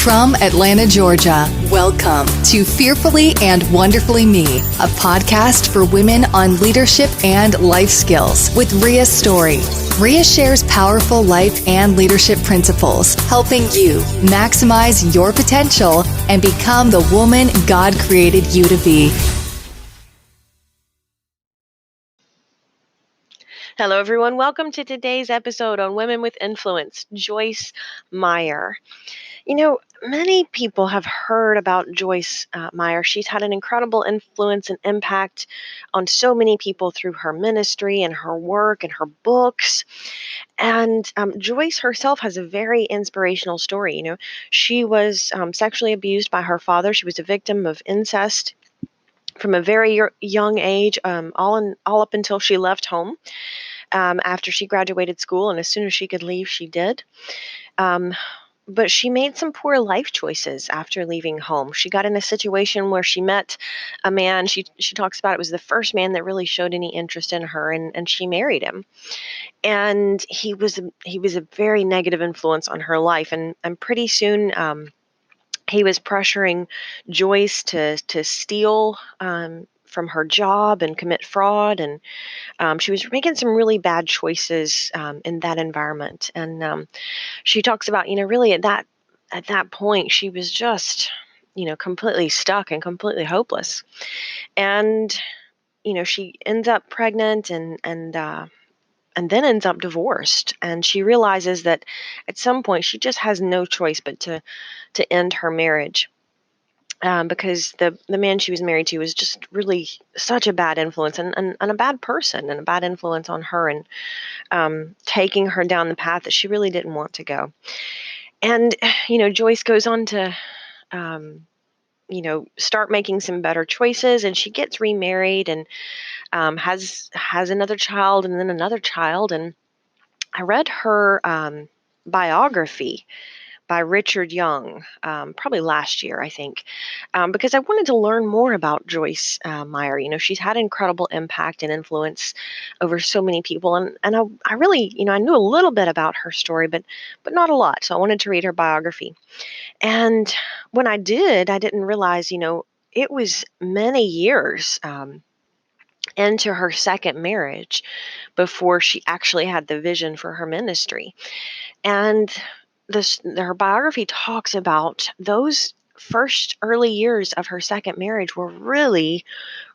From Atlanta, Georgia, welcome to Fearfully and Wonderfully Me, a podcast for women on leadership and life skills with Rhea Story. Rhea shares powerful life and leadership principles, helping you maximize your potential and become the woman God created you to be. Hello, everyone. Welcome to today's episode on Women with Influence, Joyce Meyer. You know, many people have heard about Joyce Meyer. She's had an incredible influence and impact on so many people through her ministry and her work and her books. And Joyce herself has a very inspirational story. She was sexually abused by her father. She was a victim of incest from a very young age, all up until she left home. After she graduated school, and as soon as she could leave, she did. But she made some poor life choices after leaving home. She got in a situation where she met a man. She talks about it was the first man that really showed any interest in her, and she married him. And he was a very negative influence on her life. And pretty soon, he was pressuring Joyce to steal from her job and commit fraud, and she was making some really bad choices in that environment. And she talks about, really at that point, she was just, completely stuck and completely hopeless. And she ends up pregnant and then ends up divorced. And she realizes that at some point she just has no choice but to end her marriage. Because the man she was married to was just really such a bad influence and a bad person and a bad influence on her, and taking her down the path that she really didn't want to go. And, Joyce goes on to, start making some better choices, and she gets remarried and has another child and then another child. And I read her biography by Richard Young, probably last year, I think, because I wanted to learn more about Joyce Meyer. She's had incredible impact and influence over so many people, and I really, I knew a little bit about her story, but not a lot. So I wanted to read her biography. And when I did, I didn't realize, it was many years into her second marriage before she actually had the vision for her ministry. And her biography talks about those first early years of her second marriage were really,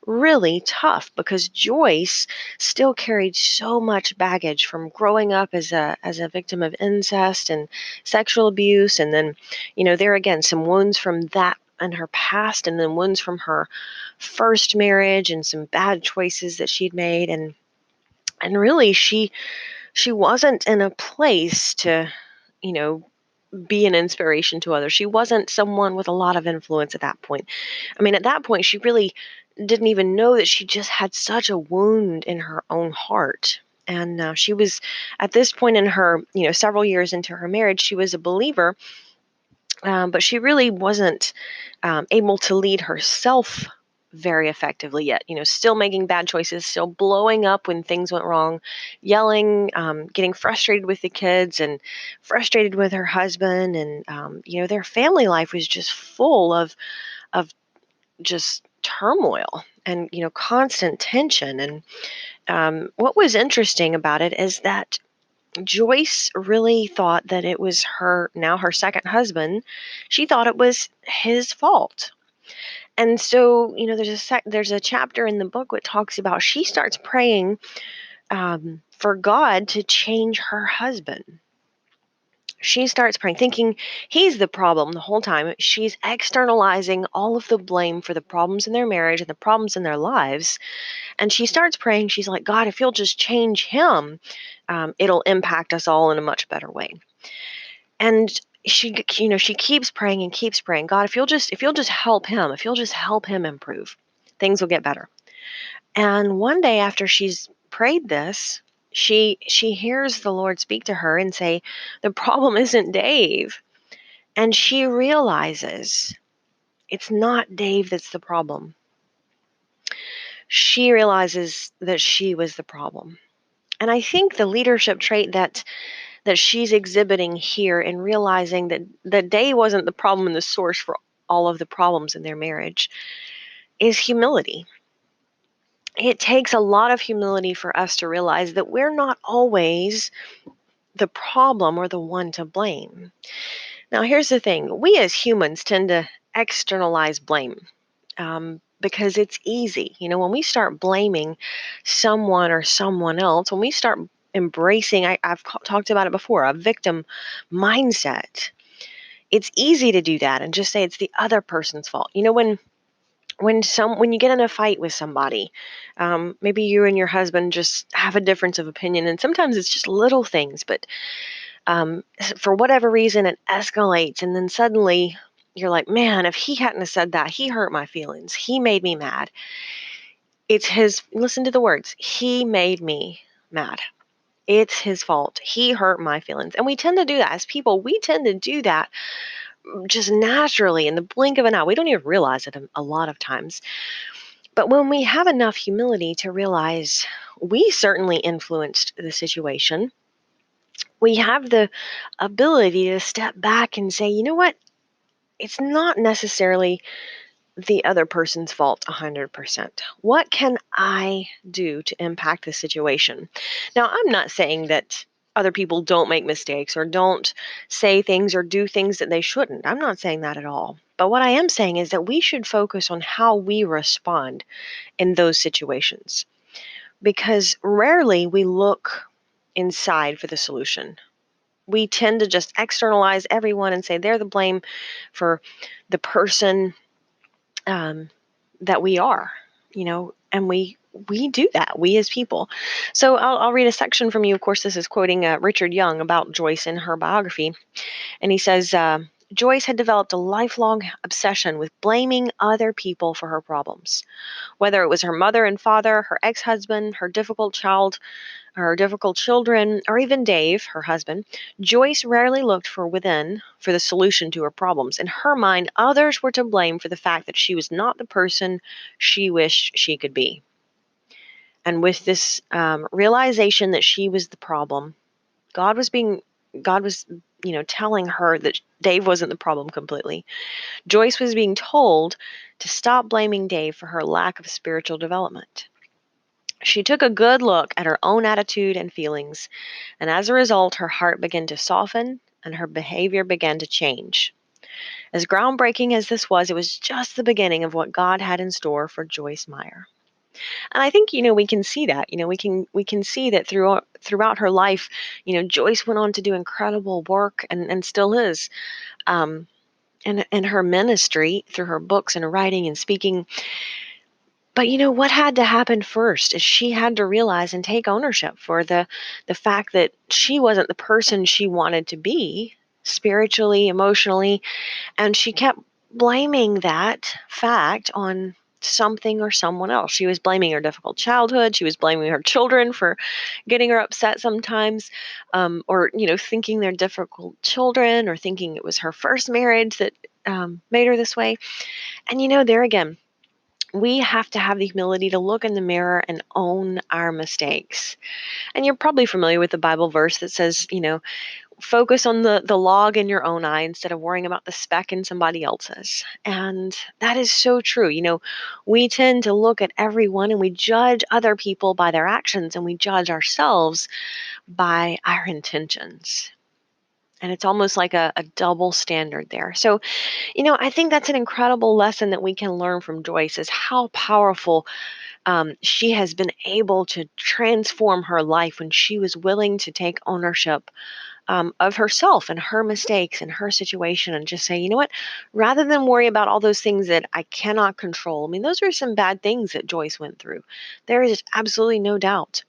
really tough, because Joyce still carried so much baggage from growing up as a victim of incest and sexual abuse, and then, there again, some wounds from that in her past, and then wounds from her first marriage and some bad choices that she'd made, and really she wasn't in a place to, you know, be an inspiration to others. She wasn't someone with a lot of influence at that point. I mean, at that point, she really didn't even know that she just had such a wound in her own heart. And she was, at this point in her, several years into her marriage, she was a believer, but she really wasn't able to lead herself very effectively yet. Still making bad choices, still blowing up when things went wrong, yelling, getting frustrated with the kids and frustrated with her husband. And, their family life was just full of just turmoil and, constant tension. And what was interesting about it is that Joyce really thought that it was her second husband. She thought it was his fault. And so, there's a chapter in the book that talks about she starts praying for God to change her husband. She starts praying, thinking he's the problem the whole time. She's externalizing all of the blame for the problems in their marriage and the problems in their lives. And she starts praying. She's like, God, if you'll just change him, it'll impact us all in a much better way. And she keeps praying and keeps praying. God, if you'll just help him, if you'll just help him improve, things will get better. And one day after she's prayed this, she hears the Lord speak to her and say, the problem isn't Dave. And she realizes it's not Dave that's the problem. She realizes that she was the problem. And I think the leadership trait that that she's exhibiting here and realizing that Dave wasn't the problem and the source for all of the problems in their marriage is humility. It takes a lot of humility for us to realize that we're not always the problem or the one to blame. Now, here's the thing: we as humans tend to externalize blame because it's easy. When we start blaming someone or someone else, when we start embracing, I've talked about it before, a victim mindset, it's easy to do that and just say it's the other person's fault. When you get in a fight with somebody, maybe you and your husband just have a difference of opinion, and sometimes it's just little things, but for whatever reason it escalates, and then suddenly you're like, man, if he hadn't have said that, he hurt my feelings, he made me mad. It's his, listen to the words, he made me mad. It's his fault. He hurt my feelings. And we tend to do that as people. We tend to do that just naturally in the blink of an eye. We don't even realize it a lot of times. But when we have enough humility to realize we certainly influenced the situation, we have the ability to step back and say, you know what? It's not necessarily the other person's fault 100%. What can I do to impact the situation? Now, I'm not saying that other people don't make mistakes or don't say things or do things that they shouldn't. I'm not saying that at all. But what I am saying is that we should focus on how we respond in those situations, because rarely we look inside for the solution. We tend to just externalize everyone and say they're the blame for the person um, that we are, and we do that, we as people. So I'll read a section from you. Of course, this is quoting Richard Young about Joyce in her biography, and he says, Joyce had developed a lifelong obsession with blaming other people for her problems. Whether it was her mother and father, her ex-husband, her difficult children, or even Dave, her husband, Joyce rarely looked within for the solution to her problems. In her mind, others were to blame for the fact that she was not the person she wished she could be. And with this realization that she was the problem, God was telling her that Dave wasn't the problem completely. Joyce was being told to stop blaming Dave for her lack of spiritual development. She took a good look at her own attitude and feelings, and as a result, her heart began to soften and her behavior began to change. As groundbreaking as this was, it was just the beginning of what God had in store for Joyce Meyer. And I think, we can see that. We can see that throughout her life, Joyce went on to do incredible work and still is. In her ministry, through her books and writing and speaking. But what had to happen first is she had to realize and take ownership for the fact that she wasn't the person she wanted to be spiritually, emotionally, and she kept blaming that fact on something or someone else. She was blaming her difficult childhood. She was blaming her children for getting her upset sometimes, or thinking they're difficult children, or thinking it was her first marriage that made her this way. And there again, we have to have the humility to look in the mirror and own our mistakes. And you're probably familiar with the Bible verse that says, focus on the log in your own eye instead of worrying about the speck in somebody else's. And that is so true. We tend to look at everyone and we judge other people by their actions, and we judge ourselves by our intentions. And it's almost like a double standard there. So, I think that's an incredible lesson that we can learn from Joyce, is how powerful she has been able to transform her life when she was willing to take ownership of herself and her mistakes and her situation, and just say, you know what, rather than worry about all those things that I cannot control. I mean, those are some bad things that Joyce went through. There is absolutely no doubt.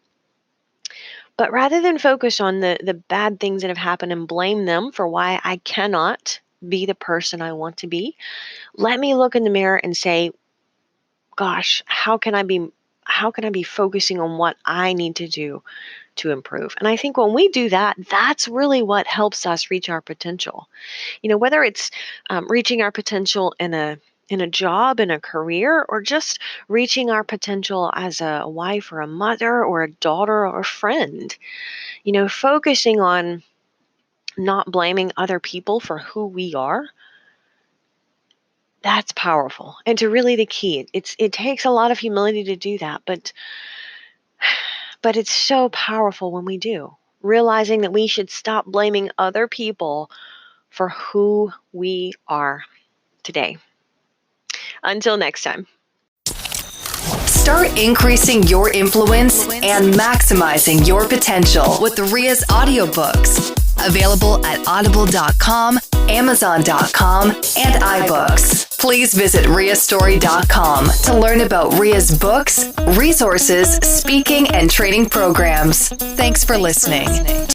But rather than focus on the bad things that have happened and blame them for why I cannot be the person I want to be, let me look in the mirror and say, gosh, how can I be focusing on what I need to do to improve? And I think when we do that, that's really what helps us reach our potential. Whether it's reaching our potential in a job, in a career, or just reaching our potential as a wife or a mother or a daughter or a friend. Focusing on not blaming other people for who we are, that's powerful. And to really the key, it takes a lot of humility to do that, but it's so powerful when we do. Realizing that we should stop blaming other people for who we are today. Until next time. Start increasing your influence and maximizing your potential with Ria's audiobooks. Available at audible.com, amazon.com, and iBooks. Please visit riastory.com to learn about Ria's books, resources, speaking, and training programs. Thanks for listening.